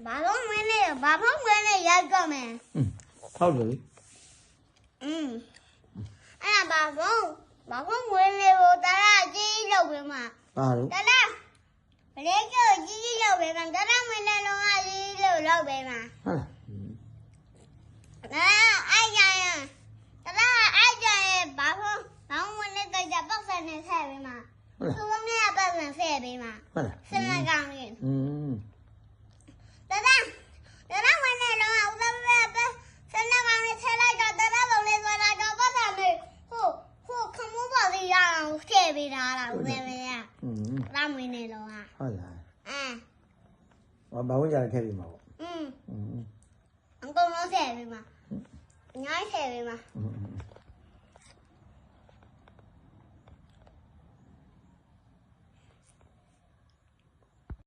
ဘာလို့မင်းနဲ့ဘာဖို့မင်းနဲ့ရိုက်တော့မယ်ဟုတ်တယ်အဲ့ဒါဘာဖို့မင်းနဲ့ကိုတရာကြီးလောက်ပဲမှာဘာလို့တရာဘလေးကိုကြီးလောက်ပဲမှာတရာမင်းနဲ့လုံးဝကြီးလောက်ပဲမှာဟုတ်လားအဲ့ကြရင်တရာအဲ့ကြရင်ဘာဖို့မင်းနဲ့ကြပတ်စံနဲ့ဆဲပဲမှာသူကလည်းပတ်စံဆဲပဲမှာဟုတ်လားစနေကောင်ကြီးတရာမင်းနဲ့လုံးဝဦးသားပဲစနေကောင်ကြီးဆဲလိုက်တော့တရာဘုံလေးသွားလိုက်တော့ပတ်စံလေးဟိုခမိုးပါစီရအောင်ဆဲပေးတာလားဦးသားပဲတရာမင်းနဲ့လုံးဝဟုတ်လားဘာဝင်ကြခဲ့ပြီမှာပေါ့အကုန်လုံးဆဲပေးမှာအများကြီးဆဲပေးမှာ